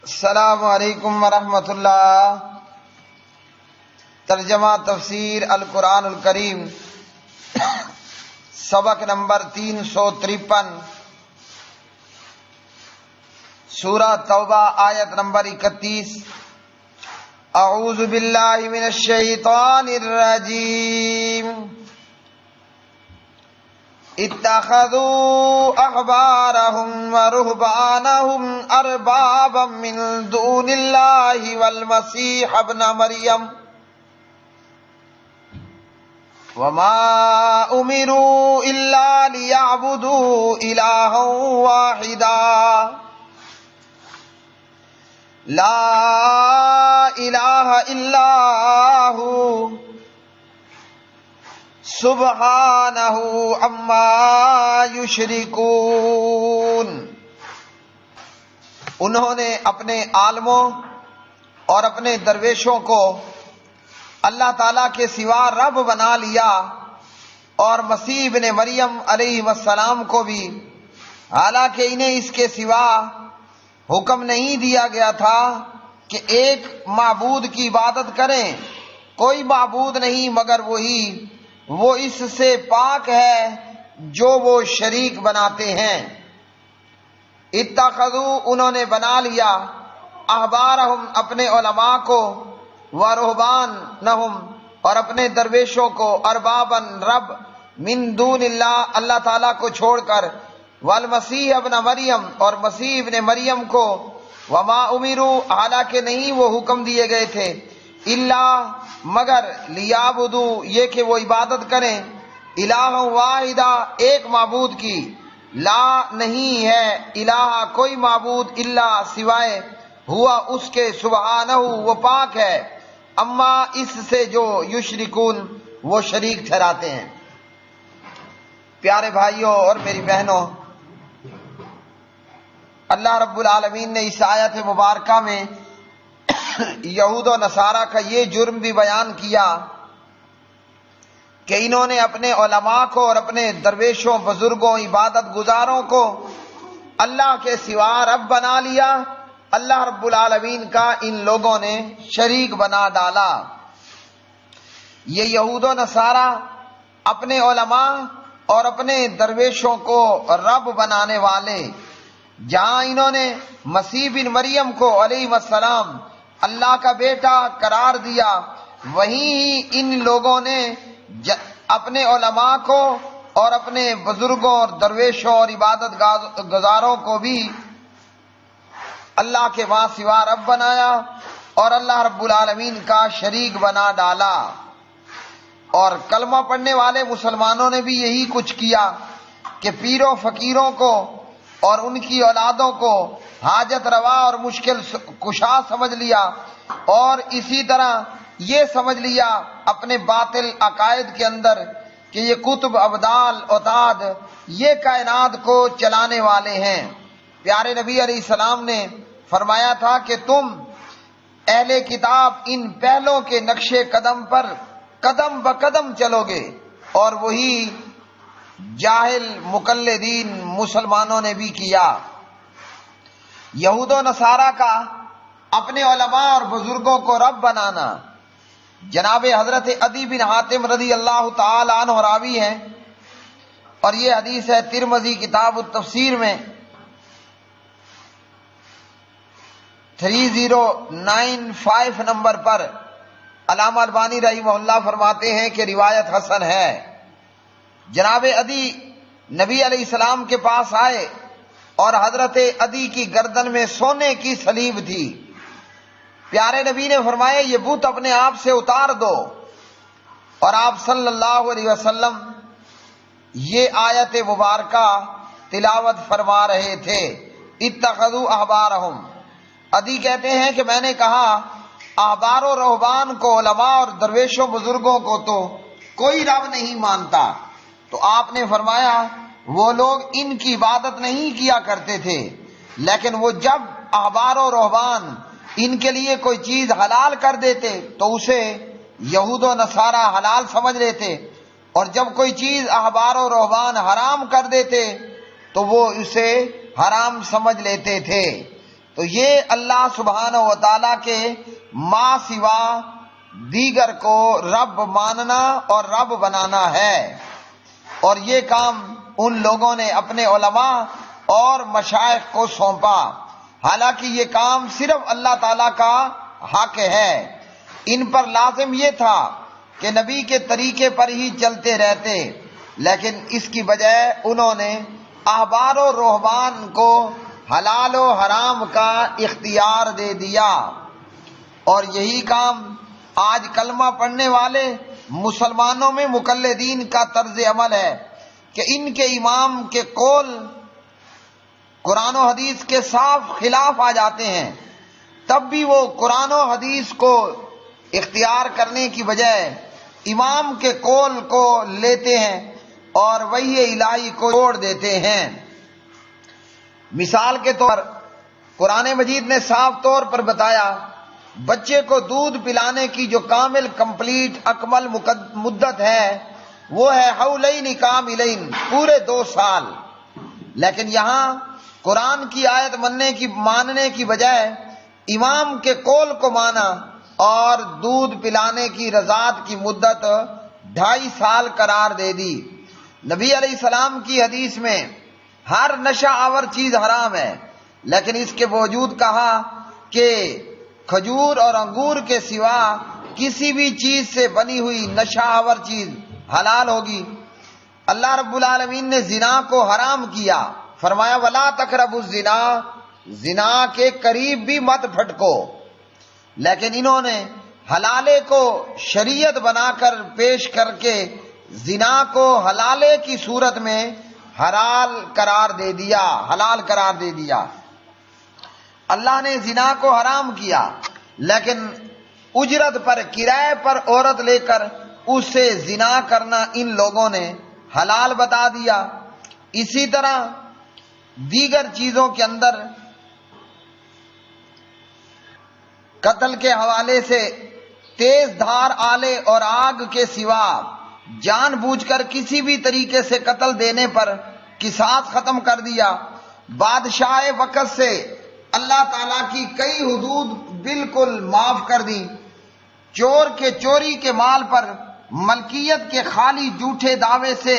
السلام علیکم ورحمۃ اللہ۔ ترجمہ تفسیر القرآن الکریم، سبق نمبر 353، سورہ توبہ آیت نمبر 31۔ اعوذ باللہ من الشیطان الرجیم۔ اتخذوا احبارهم ورهبانهم اربابا من دون الله والمسيح ابن مريم وما امروا الا ليعبدوا الها واحدا لا الہ الا هو سبحانہ عما یشرکون۔ انہوں نے اپنے عالموں اور اپنے درویشوں کو اللہ تعالیٰ کے سوا رب بنا لیا، اور مسیح ابن مریم علیہ السلام کو بھی، حالانکہ انہیں اس کے سوا حکم نہیں دیا گیا تھا کہ ایک معبود کی عبادت کریں۔ کوئی معبود نہیں مگر وہی، وہ اس سے پاک ہے جو وہ شریک بناتے ہیں۔ اتخذوا، انہوں نے بنا لیا، احبارہم، اپنے علماء کو، ورہبانہم، اور اپنے درویشوں کو، اربابن، رب، من دون اللہ، اللہ تعالیٰ کو چھوڑ کر، والمسیح ابن مریم، اور مسیح ابن مریم کو، وما امروا، حالانکہ نہیں وہ حکم دیے گئے تھے، اللہ، مگر لیعبدوا، یہ کہ وہ عبادت کریں، الہ واحدہ، ایک معبود کی، لا، نہیں ہے، الہ، کوئی معبود، الا، سوائے، ہوا، اس کے، سبحانہ، وہ پاک ہے، اما، اس سے جو، یشرکون، وہ شریک ٹھہراتے ہیں۔ پیارے بھائیوں اور میری بہنوں، اللہ رب العالمین نے اس آیت مبارکہ میں یہود و نصارہ کا یہ جرم بھی بیان کیا کہ انہوں نے اپنے علماء کو اور اپنے درویشوں، بزرگوں، عبادت گزاروں کو اللہ کے سوا رب بنا لیا۔ اللہ رب العالمین کا ان لوگوں نے شریک بنا ڈالا۔ یہ یہود و نصارہ اپنے علماء اور اپنے درویشوں کو رب بنانے والے، جہاں انہوں نے مسیح بن مریم کو علیہ السلام اللہ کا بیٹا قرار دیا، وہیں ہی ان لوگوں نے اپنے علماء کو اور اپنے بزرگوں اور درویشوں اور عبادت گزاروں کو بھی اللہ کے ماں سوا رب بنایا اور اللہ رب العالمین کا شریک بنا ڈالا۔ اور کلمہ پڑھنے والے مسلمانوں نے بھی یہی کچھ کیا کہ پیروں فقیروں کو اور ان کی اولادوں کو حاجت روا اور مشکل کشا سمجھ لیا، اور اسی طرح یہ سمجھ لیا اپنے باطل عقائد کے اندر کہ یہ کتب، ابدال، اوتاد، یہ کائنات کو چلانے والے ہیں۔ پیارے نبی علیہ السلام نے فرمایا تھا کہ تم اہل کتاب ان پہلوں کے نقش قدم پر قدم بقدم چلو گے، اور وہی جاہل مقلدین مسلمانوں نے بھی کیا۔ یہود و نصارہ کا اپنے علماء اور بزرگوں کو رب بنانا، جناب حضرت عدی بن حاتم رضی اللہ تعالی عنہ راوی ہیں، اور یہ حدیث ہے ترمذی کتاب التفسیر میں 3095 نمبر پر۔ علامہ البانی رحمہ اللہ فرماتے ہیں کہ روایت حسن ہے۔ جناب عدی نبی علیہ السلام کے پاس آئے اور حضرت عدی کی گردن میں سونے کی سلیب تھی۔ پیارے نبی نے فرمایا یہ بت اپنے آپ سے اتار دو، اور آپ صلی اللہ علیہ وسلم یہ آیت مبارکہ تلاوت فرما رہے تھے، اتخذوا احبارہم۔ عدی کہتے ہیں کہ میں نے کہا احبار و رہبان کو، علماء اور درویشوں بزرگوں کو تو کوئی رب نہیں مانتا، تو آپ نے فرمایا وہ لوگ ان کی عبادت نہیں کیا کرتے تھے، لیکن وہ جب احبار و رہبان ان کے لیے کوئی چیز حلال کر دیتے تو اسے یہود و نصارہ حلال سمجھ لیتے، اور جب کوئی چیز احبار و رہبان حرام کر دیتے تو وہ اسے حرام سمجھ لیتے تھے۔ تو یہ اللہ سبحانہ و تعالیٰ کے ما سوا دیگر کو رب ماننا اور رب بنانا ہے، اور یہ کام ان لوگوں نے اپنے علماء اور مشائخ کو سونپا، حالانکہ یہ کام صرف اللہ تعالیٰ کا حق ہے۔ ان پر لازم یہ تھا کہ نبی کے طریقے پر ہی چلتے رہتے، لیکن اس کی بجائے انہوں نے احبار و رہبان کو حلال و حرام کا اختیار دے دیا، اور یہی کام آج کلمہ پڑھنے والے مسلمانوں میں مقلدین کا طرز عمل ہے کہ ان کے امام کے قول قرآن و حدیث کے صاف خلاف آ جاتے ہیں، تب بھی وہ قرآن و حدیث کو اختیار کرنے کی بجائے امام کے قول کو لیتے ہیں اور وحی الہی کو چھوڑ دیتے ہیں۔ مثال کے طور پر قرآن مجید نے صاف طور پر بتایا بچے کو دودھ پلانے کی جو کامل کمپلیٹ اکمل مدت ہے وہ ہے حولین کاملین، پورے 2 سال، لیکن یہاں قرآن کی آیت ماننے کی بجائے امام کے قول کو مانا اور دودھ پلانے کی رضاعت کی مدت 2.5 سال قرار دے دی۔ نبی علیہ السلام کی حدیث میں ہر نشہ آور چیز حرام ہے، لیکن اس کے باوجود کہا کہ کھجور اور انگور کے سوا کسی بھی چیز سے بنی ہوئی نشہ آور چیز حلال ہوگی۔ اللہ رب العالمین نے زنا کو حرام کیا، فرمایا ولا تقربوا الزنا، زنا کے قریب بھی مت پھٹکو، لیکن انہوں نے حلالے کو شریعت بنا کر پیش کر کے زنا کو حلالے کی صورت میں حلال قرار دے دیا۔ اللہ نے زنا کو حرام کیا، لیکن اجرت پر کرائے پر عورت لے کر اسے زنا کرنا ان لوگوں نے حلال بتا دیا۔ اسی طرح دیگر چیزوں کے اندر قتل کے حوالے سے تیز دھار آلے اور آگ کے سوا جان بوجھ کر کسی بھی طریقے سے قتل دینے پر قصاص ختم کر دیا۔ بادشاہ وقت سے اللہ تعالیٰ کی کئی حدود بالکل معاف کر دی۔ چور کے چوری کے مال پر ملکیت کے خالی جھوٹے دعوے سے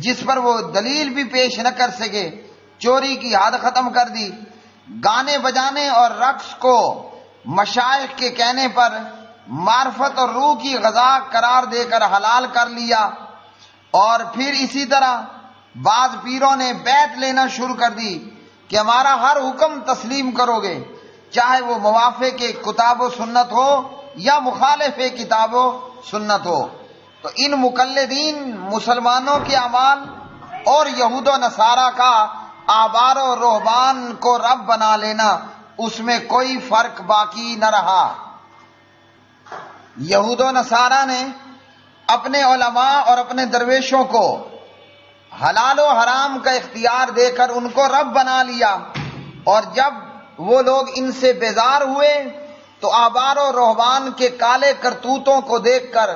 جس پر وہ دلیل بھی پیش نہ کر سکے چوری کی حد ختم کر دی۔ گانے بجانے اور رقص کو مشائخ کے کہنے پر معرفت اور روح کی غذا قرار دے کر حلال کر لیا، اور پھر اسی طرح بعض پیروں نے بیعت لینا شروع کر دی کہ ہمارا ہر حکم تسلیم کرو گے، چاہے وہ موافق کتاب و سنت ہو یا مخالف کتاب و سنت ہو۔ تو ان مقلدین مسلمانوں کے اعمال اور یہود و نصارہ کا احبار و رہبان کو رب بنا لینا، اس میں کوئی فرق باقی نہ رہا۔ یہود و نصارہ نے اپنے علماء اور اپنے درویشوں کو حلال و حرام کا اختیار دے کر ان کو رب بنا لیا، اور جب وہ لوگ ان سے بیزار ہوئے تو احبار و رہبان کے کالے کرتوتوں کو دیکھ کر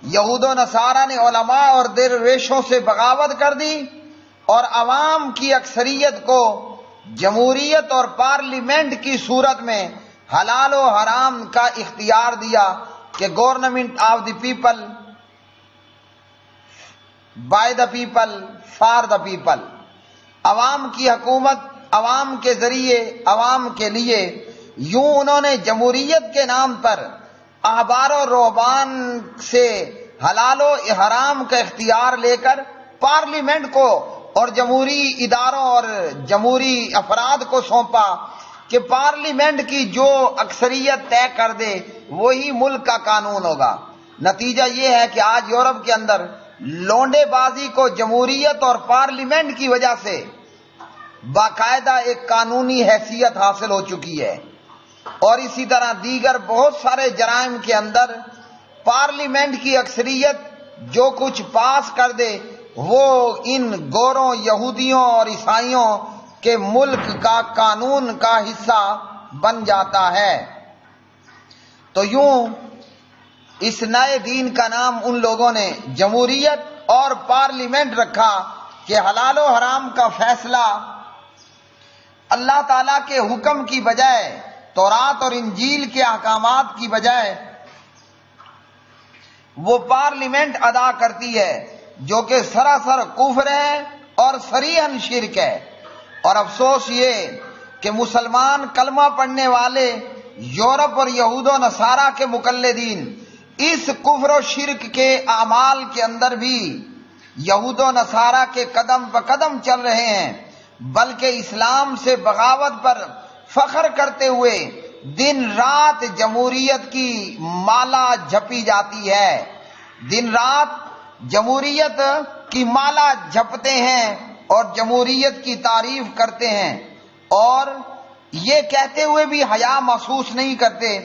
یہود و نصارہ نے علماء اور درویشوں سے بغاوت کر دی اور عوام کی اکثریت کو جمہوریت اور پارلیمنٹ کی صورت میں حلال و حرام کا اختیار دیا کہ government of the people, by the people, for the people, عوام کی حکومت عوام کے ذریعے عوام کے لیے۔ یوں انہوں نے جمہوریت کے نام پر احبار و رہبان سے حلال و حرام کا اختیار لے کر پارلیمنٹ کو اور جمہوری اداروں اور جمہوری افراد کو سونپا کہ پارلیمنٹ کی جو اکثریت طے کر دے وہی ملک کا قانون ہوگا۔ نتیجہ یہ ہے کہ آج یورپ کے اندر لونڈے بازی کو جمہوریت اور پارلیمنٹ کی وجہ سے باقاعدہ ایک قانونی حیثیت حاصل ہو چکی ہے، اور اسی طرح دیگر بہت سارے جرائم کے اندر پارلیمنٹ کی اکثریت جو کچھ پاس کر دے وہ ان گوروں، یہودیوں اور عیسائیوں کے ملک کا قانون کا حصہ بن جاتا ہے۔ تو یوں اس نئے دین کا نام ان لوگوں نے جمہوریت اور پارلیمنٹ رکھا کہ حلال و حرام کا فیصلہ اللہ تعالیٰ کے حکم کی بجائے، تورات اور انجیل کے احکامات کی بجائے وہ پارلیمنٹ ادا کرتی ہے، جو کہ سراسر کفر ہے اور صریحاً شرک ہے۔ اور افسوس یہ کہ مسلمان کلمہ پڑھنے والے یورپ اور یہود و نصارہ کے مقلدین اس کفر و شرک کے اعمال کے اندر بھی یہود و نصارہ کے قدم پہ قدم چل رہے ہیں، بلکہ اسلام سے بغاوت پر فخر کرتے ہوئے دن رات جمہوریت کی مالا جپی جاتی ہے، دن رات جمہوریت کی مالا جپتے ہیں اور جمہوریت کی تعریف کرتے ہیں، اور یہ کہتے ہوئے بھی حیا محسوس نہیں کرتے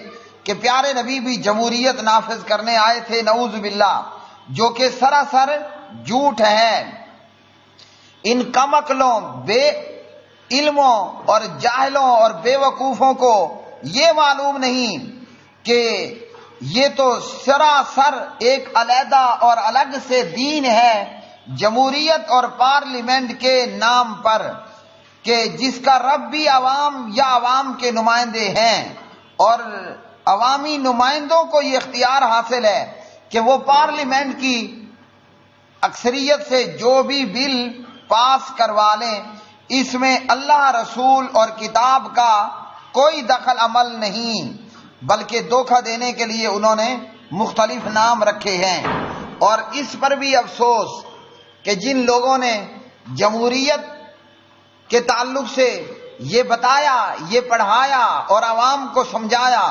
کہ پیارے نبی بھی جمہوریت نافذ کرنے آئے تھے، نعوذ باللہ، جو کہ سراسر جھوٹ ہے۔ ان کم عقلوں، بے علموں اور جاہلوں اور بے وقوفوں کو یہ معلوم نہیں کہ یہ تو سراسر ایک علیحدہ اور الگ سے دین ہے، جمہوریت اور پارلیمنٹ کے نام پر، کہ جس کا رب بھی عوام یا عوام کے نمائندے ہیں، اور عوامی نمائندوں کو یہ اختیار حاصل ہے کہ وہ پارلیمنٹ کی اکثریت سے جو بھی بل پاس کروا لیں، اس میں اللہ، رسول اور کتاب کا کوئی دخل عمل نہیں، بلکہ دھوکہ دینے کے لیے انہوں نے مختلف نام رکھے ہیں۔ اور اس پر بھی افسوس کہ جن لوگوں نے جمہوریت کے تعلق سے یہ بتایا، یہ پڑھایا اور عوام کو سمجھایا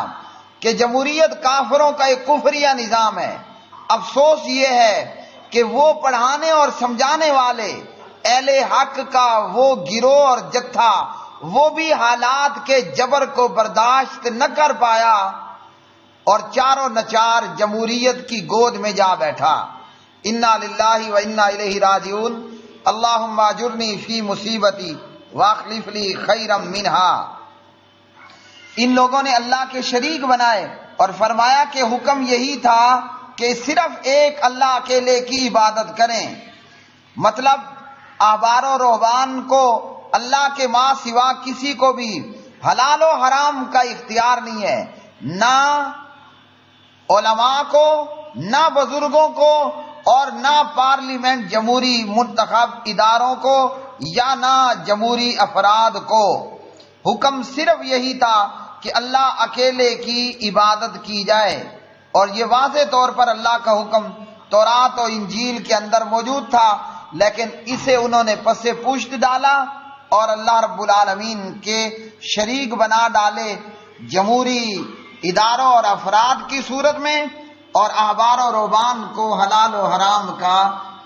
کہ جمہوریت کافروں کا ایک کفریہ نظام ہے، افسوس یہ ہے کہ وہ پڑھانے اور سمجھانے والے اہل حق کا وہ گروہ اور جتھا، وہ بھی حالات کے جبر کو برداشت نہ کر پایا اور چاروں نچار جمہوریت کی گود میں جا بیٹھا۔ انا للہ و انا الیہ راجعون، اللہم اجرنی فی مصیبتی واخلف لی خیرا منہا۔ ان لوگوں نے اللہ کے شریک بنائے اور فرمایا کہ حکم یہی تھا کہ صرف ایک اللہ اکیلے کی عبادت کریں، مطلب احبار و رہبان کو اللہ کے ماں سوا کسی کو بھی حلال و حرام کا اختیار نہیں ہے، نہ علماء کو، نہ بزرگوں کو، اور نہ پارلیمنٹ جمہوری منتخب اداروں کو، یا نہ جمہوری افراد کو۔ حکم صرف یہی تھا کہ اللہ اکیلے کی عبادت کی جائے، اور یہ واضح طور پر اللہ کا حکم تورات و انجیل کے اندر موجود تھا، لیکن اسے انہوں نے پس پشت ڈالا اور اللہ رب العالمین کے شریک بنا ڈالے، جمہوری اداروں اور افراد کی صورت میں، اور احبار و رہبان کو حلال و حرام کا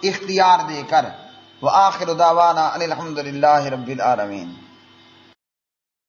اختیار دے کر۔ وآخر دعوانا ان الحمد للہ رب العالمین۔